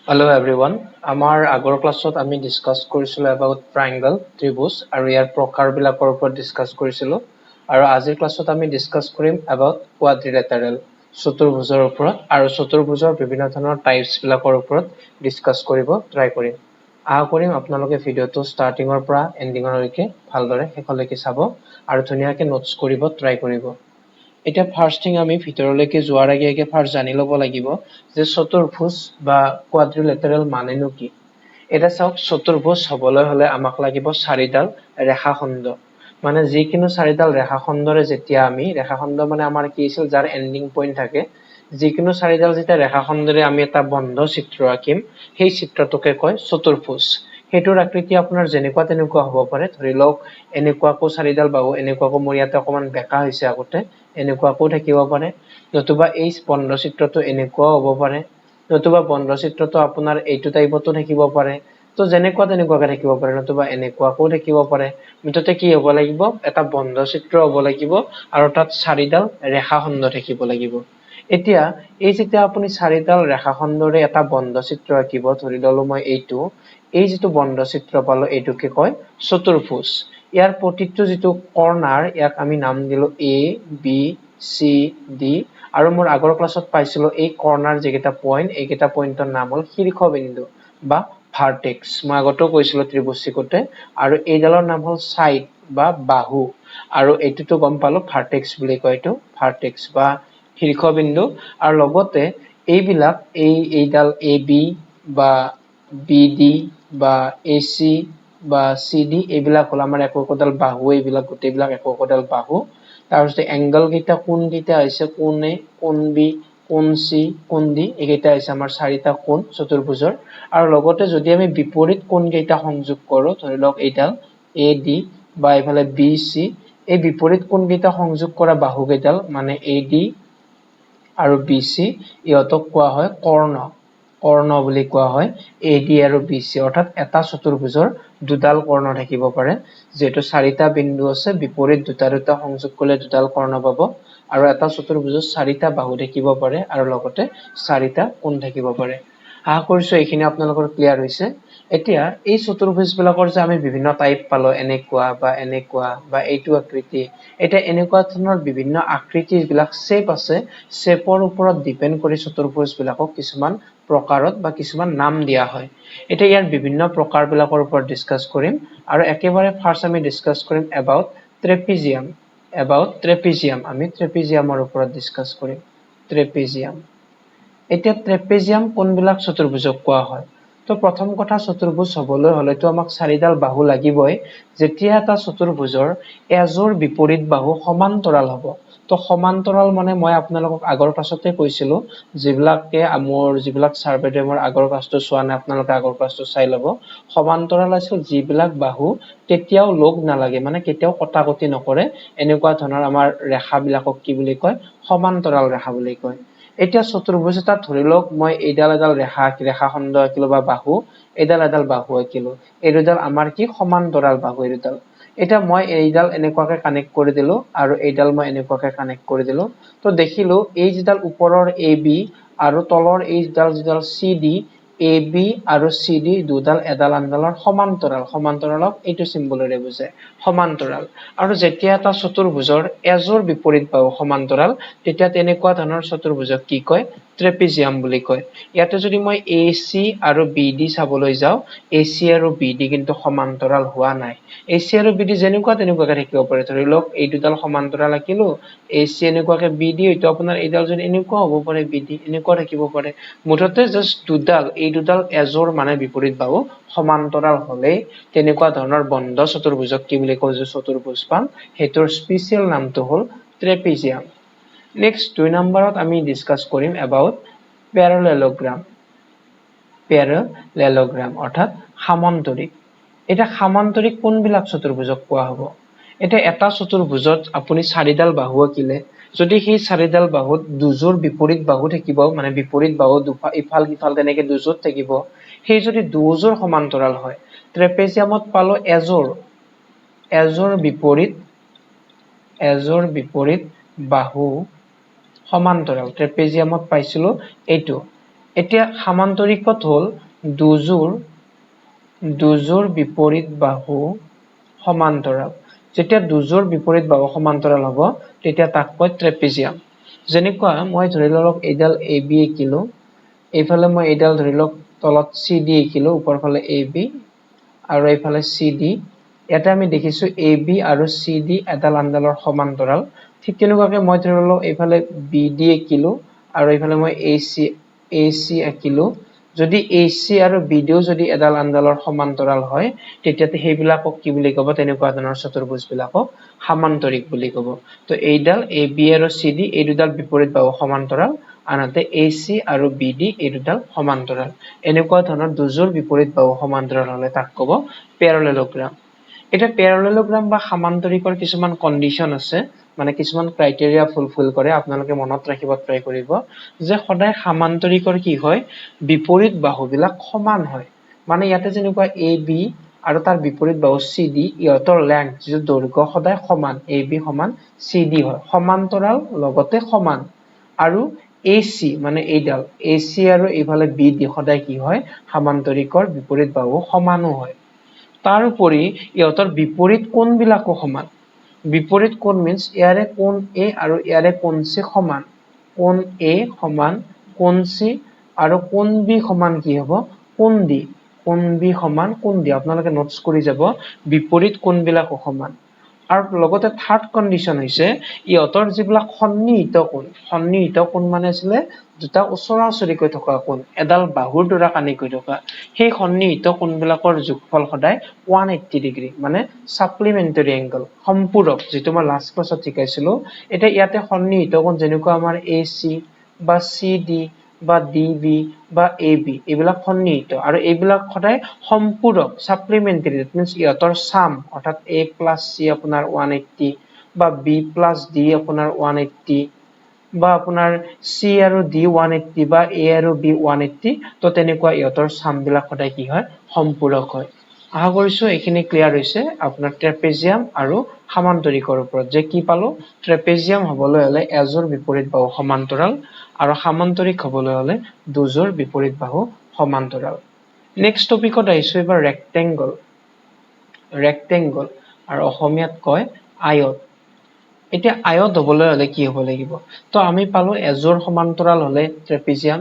Hello everyone. আমাৰ আগৰ ক্লাছত আমি ডিসকাস কৰিছিলো about triangle ত্ৰিভুজ আৰু ইয়াৰ প্ৰকাৰবিলাকৰ ওপৰত ডিসকাস কৰিছিলো আৰু আজিৰ ক্লাছত আমি ডিসকাস কৰিম about quadrilateral চতুৰ্ভুজৰ ওপৰত আৰু চতুৰ্ভুজৰ বিভিন্ন ধৰণৰ টাইপছ বিলাকৰ ওপৰত ডিসকাস কৰিব ট্ৰাই কৰিম। আশা কৰিম আপোনালোকে ভিডিঅটো ষ্টাৰ্টিংৰ পৰা এন্ডিংলৈকে ভালদৰে শেষলৈকে চাব আৰু ধুনীয়াকৈ নোটছ কৰিব ট্ৰাই কৰিব। এতিয়া ফাৰ্স্ট থিং আমি ভিতৰলৈকে যোৱাৰ আগে ফাৰ্স্ট জানি ল'ব লাগিব যে চতুৰ্ভুজ বা কোৱাড্ৰিলেটাৰেল মানেনো কি। এটা চাওক চতুৰ্ভুজ হ'বলৈ হলে আমাক লাগিব চাৰিডাল ৰেখাখণ্ড। মানে যিকোনো চাৰিডাল ৰেখাখণ্ডৰে যেতিয়া আমি ৰেখাখণ্ড মানে আমাৰ কি আছিল যাৰ এন্ডিং পইণ্ট থাকে যিকোনো চাৰিডাল যেতিয়া ৰেখাখণ্ডৰে আমি এটা বন্ধ চিত্ৰ আঁকিম সেই চিত্ৰটোকে কয় চতুৰ্ভুজ। সেইটোৰ আকৃতি আপোনাৰ যেনেকুৱা তেনেকুৱা হ'ব পাৰে। ধৰি লওক এনেকুৱাকো চাৰিডাল বাহু এনেকুৱাকো মোৰ ইয়াতে অকমান বেকা হৈছে আগতে এনেকুৱাকো থাকিব পাৰে নতুবা এই বন্ধ চিত্ৰটো এনেকুৱাও হ'ব পাৰে নতুবা বন্ধ চিত্ৰটো আপোনাৰ এইটো টাইপতো থাকিব পাৰে। তো যেনেকুৱা তেনেকুৱাকে থাকিব পাৰে নতুবা এনেকুৱাকো থাকিব পাৰে। মুঠতে কি হ'ব লাগিব এটা বন্ধ চিত্ৰ হ'ব লাগিব আৰু তাত চাৰিডাল ৰেখাখণ্ড থাকিব লাগিব। এতিয়া এই যেতিয়া আপুনি চাৰিডাল ৰেখাখণ্ডৰে এটা বন্ধ চিত্ৰ আঁকিব ধৰি ললো মই এইটো এই যিটো বন্ধ চিত্ৰ পালো এইটোকে কয় চতুৰ্ভুজ। ইয়াৰ প্ৰতিটো যিটো কৰ্ণাৰ ইয়াক আমি নাম দিলো এ বি চি ডি আৰু মোৰ আগৰ ক্লাছত পাইছিলো এই কৰ্ণাৰ যেকেইটা পইণ্ট এইকেইটা পইণ্টৰ নাম হ'ল শীৰ্ষবিন্দু বা ভাৰ্টেক্স। মই আগতেও কৈছিলো ত্ৰিভুজ শিকোতে আৰু এইডালৰ নাম হ'ল সাইড বা বাহু আৰু এইটোতো গম পালো ভাৰ্টেক্স বুলি কয়। এইটো ভাৰ্টেক্স বা শীৰ্ষবিন্দু আৰু লগতে এইবিলাক এইডাল এ বি বা বি ডি বা এ চি বা চি ডি এইবিলাক হ'ল আমাৰ একোডাল বাহু। এইবিলাক গোটেইবিলাক একোডাল বাহু। তাৰপিছত এংগল কেইটা কোণ কেইটা হৈছে কোণ এ কোণ বি কোণ চি কোণ ডি এইকেইটা হৈছে আমাৰ চাৰিটা কোণ চতুৰ্ভুজৰ। আৰু লগতে যদি আমি বিপৰীত কোণ কেইটা সংযোগ কৰো ধৰি লওক এইডাল এ ডি বা এইফালে বি চি এই বিপৰীত কোণ কেইটা সংযোগ কৰা বাহু কেইডাল মানে এ ডি আৰু বি চি ইহঁতক কোৱা হয় কৰ্ণ। কৰ্ণ বুলি কোৱা হয় এ ডি আৰু বি চি অৰ্থাৎ এটা চতুৰ্ভুজৰ দুডাল কৰ্ণ থাকিব পাৰে। যেহেতু চাৰিটা বিন্দু আছে বিপৰীত দুটা দুটা সংযোগ কৰিলে দুডাল কৰ্ণ পাব আৰু এটা চতুৰ্ভুজত চাৰিটা বাহু থাকিব পাৰে আৰু লগতে চাৰিটা কোণ থাকিব পাৰে। আশা কৰিছো এইখিনি আপোনালোকৰ ক্লিয়াৰ হৈছে। এতিয়া এই চতুৰ্ভুজ বিলাকৰ যে আমি বিভিন্ন টাইপ পালো এনেকুৱা বা এইটো আকৃতি এতিয়া এনেকুৱা ধৰণৰ বিভিন্ন আকৃতিৰ বিলাক শ্বেপ আছে। শ্বেপৰ ওপৰত ডিপেন্ড কৰি চতুৰ্ভুজ বিলাকক কিছুমান প্ৰকাৰত বা কিছুমান নাম দিয়া হয়। এতিয়া ইয়াৰ বিভিন্ন প্ৰকাৰ বিলাকৰ ওপৰত ডিসকাস কৰিম আৰু একেবাৰে ফাৰ্স্ট আমি ডিসকাস কৰিম এবাউট ট্ৰেপিজিয়াম। আমি ট্ৰেপিজিয়ামৰ ওপৰত ডিসকাস কৰিম। ট্ৰেপিজিয়াম এতিয়া ট্ৰেপিজিয়াম কোনবিলাক চতুৰ্ভুজক কোৱা হয়। তো প্ৰথম কথা চতুৰ্ভুজ হবলৈ হলেতো আমাক চাৰিডাল বাহু লাগিবই। যেতিয়া এটা চতুৰ্ভুজৰ এজৰ বিপৰীত বাহু সমান্তৰাল হ'ব তো সমান্তৰাল মানে মই আপোনালোকক আগৰ ক্লাছতে কৈছিলো যিবিলাকে মোৰ যিবিলাক ছাৰ বাইদেউৰ আগৰ ক্লাছটো চোৱা নাই আপোনালোকে আগৰ ক্লাছটো চাই ল'ব। সমান্তৰাল আছিল যিবিলাক বাহু কেতিয়াও লগ নালাগে মানে কেতিয়াও কটাকটি নকৰে এনেকুৱা ধৰণৰ আমাৰ ৰেখাবিলাকক কি বুলি কয় সমান্তৰাল ৰেখা বুলি কয়। এতিয়া চতুৰ্ভুজ এটা ধৰি লওক মই এইডাল এডাল ৰেখাখণ্ড আঁকিলো বা বাহু এডাল বাহু আঁকিলো এই দুডাল আমাৰ কি সমান্তৰাল বাহু এই দুডাল। এতিয়া মই এইডাল এনেকুৱাকে কানেক্ট কৰি দিলো আৰু এইডাল মই এনেকুৱাকে কানেক্ট কৰি দিলো। তো দেখিলো এই যিডাল ওপৰৰ এ বি আৰু তলৰ যিডাল চি ডি এ বি আৰু চি ডি দুডাল এডাল আনডালৰ সমান্তৰালক এইটো চিম্বলেৰে বুজায় সমান্তৰাল। আৰু যেতিয়া এটা চতুৰ্ভুজৰ এজৰ বিপৰীত বাহু সমান্তৰাল তেতিয়া তেনেকুৱা ধৰণৰ চতুৰ্ভুজক কি কয় ট্ৰেপিজিয়াম বুলি কয়। ইয়াতে যদি মই এ চি আৰু বি ডি চাবলৈ যাওঁ এ চি আৰু বি ডি কিন্তু সমান্তৰাল হোৱা নাই। এ চি আৰু বি ডি যেনেকুৱা তেনেকুৱাকে থাকিব পাৰে। ধৰি লওক এই দুডাল সমান্তৰাল আঁকিলো এ চি এনেকুৱাকে বি ডি হয়তো আপোনাৰ এইডাল যদি এনেকুৱা হ'ব পাৰে বি ডি এনেকুৱা থাকিব পাৰে। মুঠতে জাষ্ট এই দুডাল এজৰ মানে বিপৰীত বাহু সমান্তৰাল হলেই তেনেকুৱা ধৰণৰ বন্ধ চতুৰ্ভুজক কি বুলি কয় যে চতুৰ্ভুজ পাম সেইটোৰ স্পেচিয়েল নামটো হ'ল ট্ৰেপিজিয়াম। নেক্সট 2 নম্বৰত আমি ডিসকাস কৰিম এবাউট প্যাৰালেলগ্ৰাম অৰ্থাৎ সামান্তৰিক। এটা সামান্তৰিক কোনবিলাক চতুৰ্ভুজক কোৱা হ'ব। এটা চতুৰ্ভুজত আপুনি চাৰিডাল বাহু আঁকিলে যদি সেই চাৰিডাল বাহুত দুযোৰ বিপৰীত বাহু থাকিব মানে বিপৰীত বাহু ইফাল সিফাল তেনেকে দুযোৰ থাকিব সেই যদি দুযোৰ সমান্তৰাল হয় ট্ৰেপিজিয়ামত পালো এজৰ বিপৰীত বাহু সমান্তৰাল ট্ৰেপিজিয়ামত পাইছিলো এইটো এতিয়া সামান্তৰিকত হ'ল দুজোৰ বিপৰীত বাহু সমান্তৰাল। যেতিয়া দুজোৰ বিপৰীত বাহু সমান্তৰাল হ'ব তেতিয়া তাক কয় ট্ৰেপিজিয়াম। যেনেকুৱা মই ধৰি লওক এইডাল AB আঁকিলো, এইফালে মই এইডাল ধৰি লওক তলত CD আঁকিলো, ওপৰ ফালে AB আৰু এইফালে CD। ইয়াতে আমি দেখিছো AB আৰু CD এডাল আনডালৰ সমান্তৰাল। ঠিক তেনেকুৱাকে মই ধৰি লওক এইফালে BD আঁকিলো আৰু এইফালে মই AC আঁকিলো। যদি AC আৰু BDও যদি এডাল আনডালৰ সমান্তৰাল হয় তেতিয়া সেইবিলাকক কি বুলি ক'ব? তেনেকুৱা ধৰণৰ চতুৰ্ভুজ বিলাকক সামান্তৰিক বুলি ক'ব। তো এইডাল AB আৰু CD এই দুডাল বিপৰীত বাহু সমান্তৰাল, আনহাতে AC আৰু BD এই দুডাল সমান্তৰাল। এনেকুৱা ধৰণৰ দুজোৰ বিপৰীত বাহু সমান্তৰাল হলে তাক ক'ব পেৰালেলোগ্ৰাম। এটা পেৰালেলোগ্ৰাম বা সামান্তৰিকৰ কিছুমান কণ্ডিশ্যন আছে, মানে কিছুমান ক্ৰাইটেৰিয়া ফুলফিল কৰে। আপোনালোকে মনত ৰাখিব ট্ৰাই কৰিব যে সদায় সামান্তৰিকৰ কি হয়? বিপৰীত বাহুবিলাক সমান হয়। মানে ইয়াতে যেনেকুৱা AB আৰু তাৰ বিপৰীত বাহু CD, ইহঁতৰ লেংথ যিটো দৈৰ্ঘ্য সদায় সমান, AB সমান CD হয়, সমান্তৰাল লগতে সমান। আৰু AC মানে এইডাল AC আৰু এইফালে BD সদায় কি হয়? সামান্তৰিকৰ বিপৰীত বাহু সমানো হয়। তাৰোপৰি ইহঁতৰ বিপৰীত কোণবিলাকো সমান। বিপৰীত কোণ মিন্স ইয়াৰে কোণ A আৰু ইয়াৰে কোণ C সমান। কোণ A সমান কোণ C আৰু কোণ B সমান কি হ'ব? কোণ D। কোণ B সমান কোণ D। আপোনালোকে নোটছ কৰি যাব বিপৰীত কোণবিলাকো সমান। আৰু লগতে থাৰ্ড কণ্ডিশ্যন হৈছে ইহঁতৰ যিবিলাক সন্নিহিত কোণ মানে আছিলে দুটা ওচৰা ওচৰিকৈ থকা কোণ, এডাল বাহুৰ দ্বাৰা কাণিকৈ থকা। সেই সন্নিহিত কোণবিলাকৰ যোগফল সদায় 180 ডিগ্ৰী, মানে সাপ্লিমেণ্টাৰী এংগল, সম্পূৰক, যিটো মই লাষ্ট ক্লাছত শিকাইছিলো। এতিয়া ইয়াতে সন্নিহিত কোণ যেনেকুৱা আমাৰ AC বা CD বা DB বা AB এইবিলাক সন্নিহিত, আৰু এইবিলাক সদায় সম্পূৰক, সাপ্লিমেণ্টাৰী। দ্যাট মিন্স ইহঁতৰ সাম অৰ্থাৎ A plus C আপোনাৰ 180 বা B plus D আপোনাৰ 180 বা আপোনাৰ C আৰু D 180 বা A আৰু B 180। তো তেনেকুৱা ইহঁতৰ সামবিলাক সদায় কি হয়? সম্পূৰক হয়। আশা কৰিছো এইখিনি ক্লিয়াৰ হৈছে আপোনাৰ ট্ৰেপেজিয়াম আৰু সামান্তৰিকৰ ওপৰত। যে কি পালো? ট্ৰেপেজিয়াম হবলৈ হলে এজোৰ বিপৰীত বাহু সমান্তৰাল আৰু সামান্তৰিক হবলৈ হলে দুজোৰ বিপৰীত বাহু সমান্তৰাল। নেক্সট টপিকত আহিছো এবাৰ ৰেক্টেংগল। আৰু অসমীয়াত কয় আয়ত। এতিয়া আয়ত হবলৈ হলে কি হব লাগিব? তো আমি পালো এজোৰ সমান্তৰাল হলে ট্ৰেপিজিয়াম,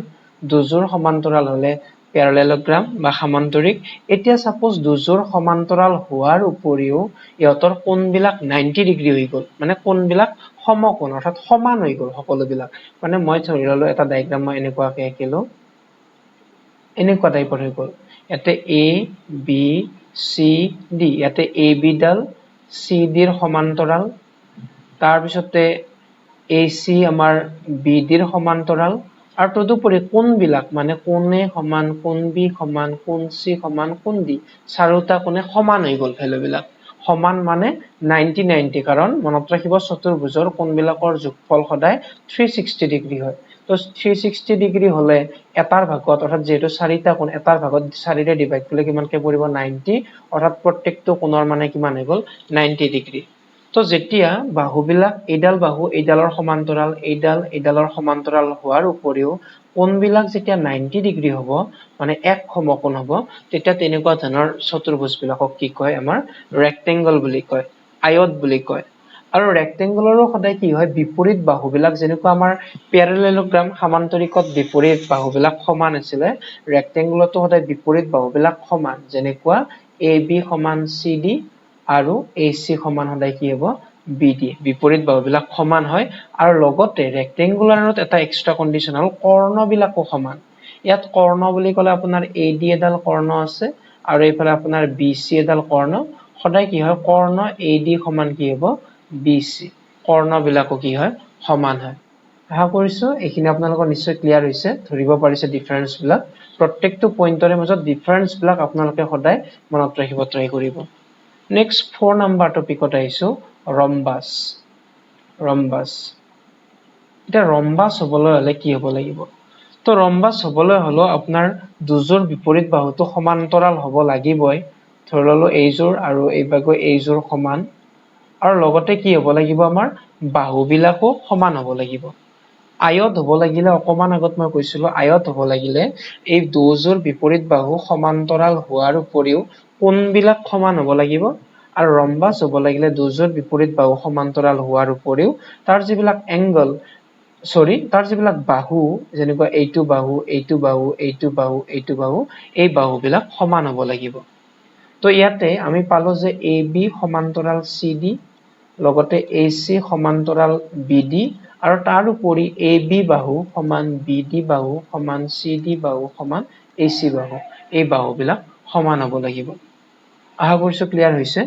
দুজোৰ সমান্তৰাল হলে পেৰালেলোগ্ৰাম বা সামান্তৰিক। এতিয়া সাপোজ দুজোৰ সমান্তৰাল হোৱাৰ উপৰিও ইহঁতৰ কোণবিলাক 90 ডিগ্ৰী হৈ গ'ল, মানে কোণবিলাক সমকোণ অৰ্থাৎ সমান হৈ গ'ল সকলোবিলাক। মানে মই ধৰি ললো এটা ডায়েগ্ৰাম মই এনেকুৱাকে আঁকিলো, এনেকুৱা টাইপৰ হৈ গ'ল। ইয়াতে A B C D, ইয়াতে AB ডাল CD ৰ সমান্তৰাল, তাৰপিছতে AC আমাৰ BD ৰ সমান্তৰাল, আৰু তদুপৰি কোণবিলাক মানে কোণ A সমান কোণ B সমান কোণ C সমান কোণ D, চাৰিওটা কোণে সমান হৈ গ'ল। ভেলুবিলাক সমান মানে 90-90, কাৰণ মনত ৰাখিব চতুৰ্ভুজৰ কোণবিলাকৰ যোগফল সদায় 360 ডিগ্ৰী হয়। তো 360 ডিগ্ৰী হলে এটাৰ ভাগত, অৰ্থাৎ যিহেতু চাৰিটা কোণ, এটাৰ ভাগত 4ৰে ডিভাইড কৰিলে কিমানকে পৰিব? 90, অৰ্থাৎ প্ৰত্যেকটো কোণৰ মানে কিমান হৈ গ'ল? 90 ডিগ্ৰী। তো যেতিয়া বাহুবিলাক এইডাল বাহু এইডালৰ সমান্তৰাল, এইডালৰ সমান্তৰাল হোৱাৰ উপৰিও কোণবিলাক যেতিয়া 90 ডিগ্ৰী হ'ব, মানে এক সমকোণ হ'ব, তেতিয়া তেনেকুৱা ধৰণৰ চতুৰ্ভুজ বিলাকক কি কয়? আমাৰ ৰেক্টেংগল বুলি কয়, আয়ত বুলি কয়। আৰু ৰেক্টেংগলৰো সদায় কি হয়? বিপৰীত বাহুবিলাক, যেনেকুৱা আমাৰ পেৰালেলোগ্ৰাম সামান্তৰিকত বিপৰীত বাহুবিলাক সমান আছিলে, ৰেক্টেংগলতো সদায় বিপৰীত বাহুবিলাক সমান। যেনেকুৱা AB সমান CD আৰু AC সমান সদায় কি হ'ব? BD। বিপৰীত বাহুবিলাক সমান হয়। আৰু লগতে ৰেক্টেংগুলাৰত এটা এক্সট্ৰা কণ্ডিশ্যন হ'ল কৰ্ণবিলাকো সমান। ইয়াত কৰ্ণ বুলি ক'লে আপোনাৰ AD এডাল কৰ্ণ আছে আৰু এইফালে আপোনাৰ BC এডাল কৰ্ণ। সদায় কি হয়? কৰ্ণ AD সমান কি হ'ব? BC। কৰ্ণবিলাকো কি হয়? সমান হয়। আশা কৰিছো এইখিনি আপোনালোকৰ নিশ্চয় ক্লিয়াৰ হৈছে, ধৰিব পাৰিছে ডিফাৰেন্স বিলাক। প্ৰত্যেকটো পইণ্টৰে মাজত ডিফাৰেন্স বিলাক আপোনালোকে সদায় মনত ৰাখিব ট্ৰাই কৰিব। নেক্সট 4 নম্বৰ টপিকত আহিছো, ৰম্বাস। এতিয়া ৰম্বাস হবলৈ হলে কি হব লাগিব? তো ৰম্বাস হবলৈ হলেও আপোনাৰ দুজোৰ বিপৰীত বাহুটো সমান্তৰাল হব লাগিবই। ধৰি ললো এইযোৰ আৰু এইযোৰ সমান, আৰু লগতে কি হব লাগিব? আমাৰ বাহুবিলাকো সমান হব লাগিব। আয়ত হ'ব লাগিলে অকমান আগত মই কৈছিলো আয়ত হ'ব লাগিলে এই দুযোৰ বিপৰীত বাহু সমান্তৰাল হোৱাৰ উপৰিও কোণবিলাক সমান হ'ব লাগিব আৰু ৰম্বাস হ'ব লাগিলে দুযোৰ বিপৰীত বাহু সমান্তৰাল হোৱাৰ উপৰিও তাৰ যিবিলাক এংগল তাৰ যিবিলাক বাহু যেনেকুৱা এইটো বাহু এইটো বাহু এইটো বাহু এইটো বাহু এই বাহুবিলাক সমান হ'ব লাগিব তো ইয়াতে আমি পালো যে AB সমান্তৰাল CD লগতে AC সমান্তৰাল BD আৰু তাৰ উপৰি AB বাহু সমান BD বাহু সমান CD বাহু সমান AC বাহু এই বাহুবিলাক সমান হ'ব লাগিব আশা কৰিছো ক্লিয়াৰ হৈছে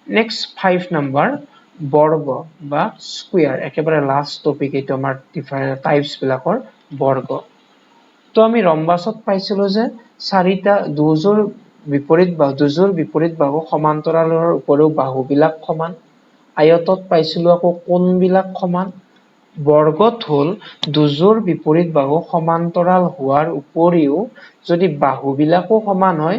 নেক্সট 5 নম্বৰ বৰ্গ বা স্কয়াৰ একেবাৰে লাষ্ট টপিক এইটো আমাৰ ডিফাৰেন্ট টাইপস বিলাকৰ বৰ্গ তো আমি ৰম্বাসত পাইছিলো যে চাৰিটা দুযোৰ বিপৰীত বাহু সমান্তৰালৰ উপৰিও বাহুবিলাক সমান আয়তত পাইছিলো আকৌ কোণবিলাক সমান বৰ্গত হল দুযোৰ বিপৰীত বাহু সমান্তৰাল হোৱাৰ উপৰিও যদি বাহুবিলাকো সমান হয়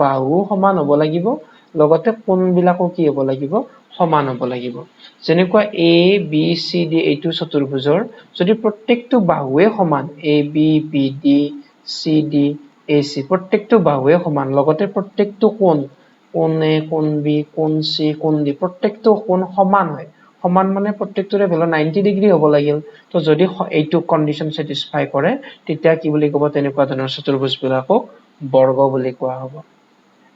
বাহু সমান হ'ব লাগিব লগতে কোণবিলাকো কি হ'ব লাগিব সমান হ'ব লাগিব যেনেকুৱা A B C D এইটো চতুৰ্ভুজৰ যদি প্ৰত্যেকটো বাহুৱে সমান A B B D C D AC প্ৰত্যেকটো বাহুৱে সমান লগতে প্ৰত্যেকটো কোণ A কোণ B কোণ C কোণ D প্ৰত্যেকটো কোণ সমান হয় সমান মানে প্ৰত্যেকটোৰে ভ্যালু 90 ডিগ্ৰী হ'ব লাগিল তো যদি এইটো কন্ডিশন স্যাটিসফাই কৰে তেতিয়া কি বুলি ক'ব তেনেকুৱা ধৰণৰ চতুৰ্ভুজবিলাকক বৰ্গ বুলি কোৱা হ'ব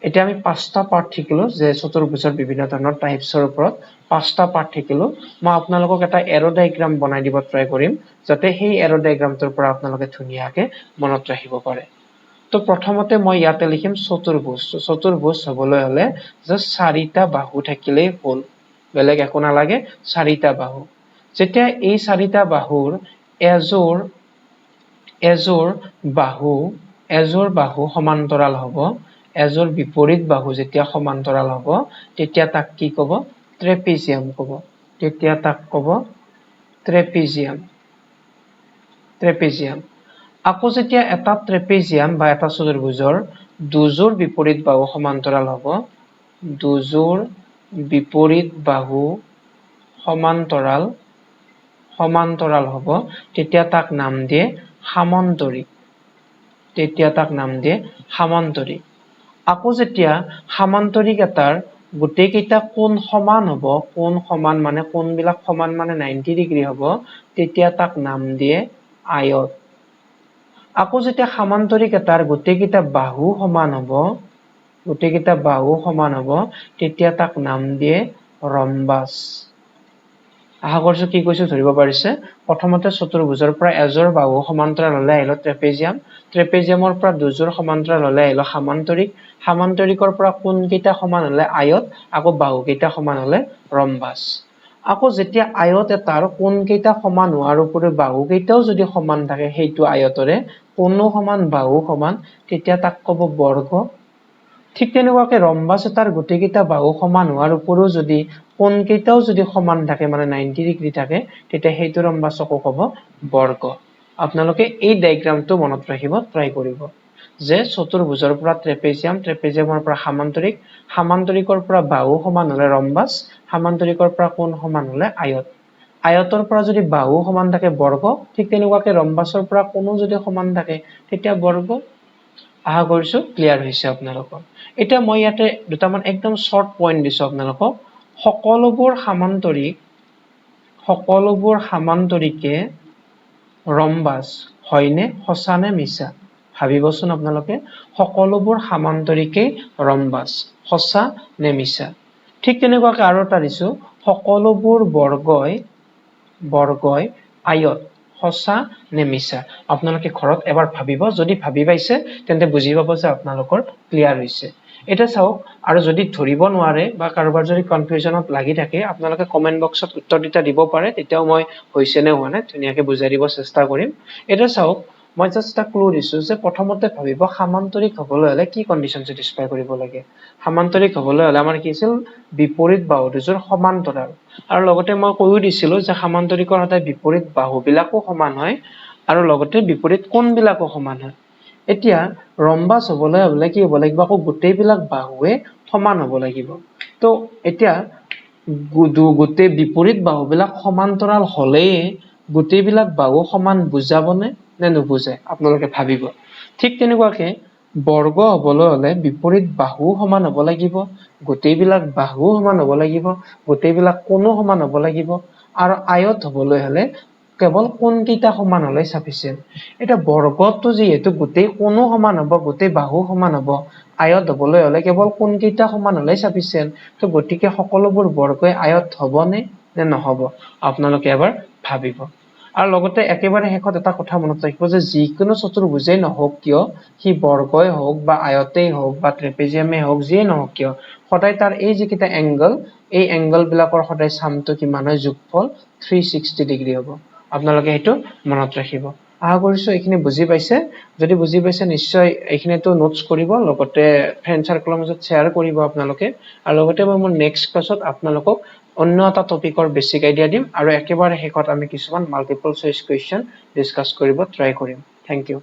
এটা আমি পাঁচটা পাৰ্ট শিকিলো যে চতুৰ্ভুজৰ বিভিন্ন ধৰণৰ টাইপছৰ ওপৰত পাঁচটা পাৰ্ট শিকিলো মই আপোনালোকক এটা এৰো ডায়াগ্ৰাম বনাই দিব ট্ৰাই কৰিম যাতে সেই এৰো ডায়াগ্ৰামটোৰ পৰা আপোনালোকে ধুনীয়াকৈ মনত ৰাখিব পাৰে তো প্ৰথমতে মই ইয়াতে লিখিম চতুৰ্ভুজ হ'বলৈ হলে জাস্ট চাৰিটা বাহু থাকিলেই হ'ল বেলেগ একো নালাগে চাৰিটা বাহু যেতিয়া এই চাৰিটা বাহুৰ এজোৰ বাহু সমান্তৰাল হ'ব এজোৰ বিপৰীত বাহু যেতিয়া সমান্তৰাল হ'ব তেতিয়া তাক কি ক'ব ট্ৰেপিজিয়াম ক'ব ট্ৰেপিজিয়াম আকৌ যেতিয়া এটা ট্ৰেপিজিয়াম বা এটা চতুৰ্ভুজৰ দুযোৰ বিপৰীত বাহু সমান্তৰাল হ'ব দুযোৰ বিপৰীত বাহু সমান্তৰাল হ'ব তেতিয়া তাক নাম দিয়ে সামান্তৰিক আকৌ যেতিয়া সামান্তৰিক এটাৰ গোটেই কেইটা কোণ সমান হ'ব কোণ সমান মানে কোণবিলাক সমান মানে 90 ডিগ্ৰী হ'ব তেতিয়া তাক নাম দিয়ে আয়ত আকৌ যেতিয়া সামান্তৰিক এটাৰ গোটেই কেইটা বাহু সমান হ'ব তেতিয়া তাক নাম দিয়ে ৰম্বাস আশা কৰিছো কি কৈছো ধৰিব পাৰিছে প্ৰথমতে চতুৰ্ভুজৰ পৰা এজোৰ বাহু সমান্তৰাল হলে আহিল ট্ৰেপিজিয়ামৰ পৰা দুযোৰ সমান্তৰাল হলে আহিল সামান্তৰিকৰ পৰা কোণ কেইটা সমান হলে আয়ত আকৌ বাহু কেইটা সমান হলে ৰম্বাস আকৌ যেতিয়া আয়ত এটাৰ কোণ কেইটা সমান হোৱাৰ উপৰিও বাহু কেইটাও যদি সমান থাকে সেইটো আয়তৰে কোণো সমান বাহু সমান তেতিয়া তাক ক'ব বৰ্গ ঠিক তেনেকুৱাকৈ ৰম্বাস এটাৰ গোটেই কেইটা বাহু সমান হোৱাৰ উপৰিও যদি কোণ কেইটাও যদি সমান থাকে মানে 90 ডিগ্ৰী থাকে তেতিয়া সেইটো ৰম্বাসকো ক'ব বৰ্গ আপোনালোকে এই ডায়াগ্ৰামটো মনত ৰাখিব ট্ৰাই কৰিব যে চতুৰ্ভুজৰ পৰা ট্ৰেপিজিয়ামৰ পৰা সামান্তৰিকৰ পৰা বাহু সমান হলে ৰম্বাস সামান্তৰিকৰ পৰা কোণ সমান হলে আয়তৰ পৰা যদি বাহু সমান থাকে বৰ্গ ঠিক তেনেকুৱাকৈ ৰম্বাসৰ পৰা কোণো যদি সমান থাকে তেতিয়া বৰ্গ আশা কৰিছো ক্লিয়াৰ হৈছে আপোনালোকৰ এতিয়া মই ইয়াতে দুটামান একদম শৰ্ট পইণ্ট দিছো আপোনালোকক সকলোবোৰ সামান্তৰিকে ৰম্বাস হয়নে সঁচা নে মিছা ভাবিবচোন আপোনালোকে সকলোবোৰ সামান্তৰিকে ৰম্বাস সঁচা নে মিছা ঠিক তেনেকুৱাকৈ আৰু এটা দিছো সকলোবোৰ বৰ্গই আয়ত সঁচা নে মিছা আপোনালোকে ঘৰত এবাৰ ভাবিব যদি ভাবি পাইছে তেন্তে বুজি পাব যে আপোনালোকৰ ক্লিয়াৰ হৈছে এটা চাওক আৰু যদি ধৰিব নোৱাৰে বা কাৰোবাৰ যদি কনফিউজনত লাগি থাকে আপোনালোকে কমেন্ট বক্সত উত্তৰ দিব পাৰে তেতিয়াও মই হৈছে নে হোৱা নাই ধুনীয়াকৈ বুজাই দিব চেষ্টা কৰিম এটা চাওক মই জাস্ট এটা ক্লু দিছো যে প্ৰথমতে ভাবিব সামান্তৰিক হ'বলৈ হলে কি কন্ডিশন স্যাটিসফাই কৰিব লাগে সামান্তৰিক হ'বলৈ হলে আমাৰ কি আছিল বিপৰীত বাহু দুযোৰ সমান্তৰাল আৰু লগতে মই কৈও দিছিলো যে সামান্তৰিকৰ সদায় বিপৰীত বাহুবিলাকো সমান হয় আৰু লগতে বিপৰীত কোণবিলাকো সমান হয় এতিয়া ৰম্বাস হ'বলৈ হলে কি হ'ব লাগিব আকৌ গোটেইবিলাক বাহুৱে সমান হ'ব লাগিব তো এতিয়া গোটেই বিপৰীত বাহুবিলাক সমান্তৰাল হ'লেই গোটেইবিলাক বাহু সমান বুজাবনে নে নুবুজে আপোনালোকে ভাবিব ঠিক তেনেকুৱাকে বৰ্গ হবলৈ হলে বিপৰীত বাহু সমান হ'ব লাগিব গোটেইবিলাক বাহু সমান হ'ব লাগিব গোটেইবিলাক কোণো সমান হ'ব লাগিব আৰু আয়ত হবলৈ হলে কেৱল কোণকেইটা সমান হলে সাফিচিয়েন্ট এটা বৰ্গটো যেহেতু গোটেই কোণো সমান হ'ব গোটেই বাহু সমান হ'ব আয়ত হবলৈ হলে কেৱল কোণকেইটা সমান হলে সাফিচিয়েন্ট তো গতিকে সকলোবোৰ বৰ্গই আয়ত হ'বনে নে নহব আপোনালোকে এবাৰ ভাবিব আৰু লগতে একেবাৰে শেষত এটা কথা মনত ৰাখিব যে যিকোনো চতুৰ্ভুজেই নহওক কিয় সি বৰ্গই হওক বা আয়তেই হওক বা ট্ৰেপেজিয়ামে হওক যিয়ে নহওক কিয় সদায় তাৰ এই যিকেইটা এংগল এই এংগল বিলাকৰ সদায় সামটো কিমান হয় যোগফল 360 ডিগ্ৰী হ'ব আপোনালোকে সেইটো মনত ৰাখিব আশা কৰিছো এইখিনি বুজি পাইছে যদি বুজি পাইছে নিশ্চয় এইখিনিটো নোটছ কৰিব লগতে ফ্ৰেণ্ড সাৰ্কেলৰ মাজত শ্বেয়াৰ কৰিব আপোনালোকে আৰু লগতে মই মোৰ নেক্সট ক্লাছত আপোনালোকক অন্য এটা টপিকৰ বেছিক আইডিয়া দিম আৰু একেবাৰে শেষত আমি কিছুমান মাল্টিপল চইচ কুৱেশ্যন ডিসকাস কৰিব ট্ৰাই কৰিম থ্যাংক ইউ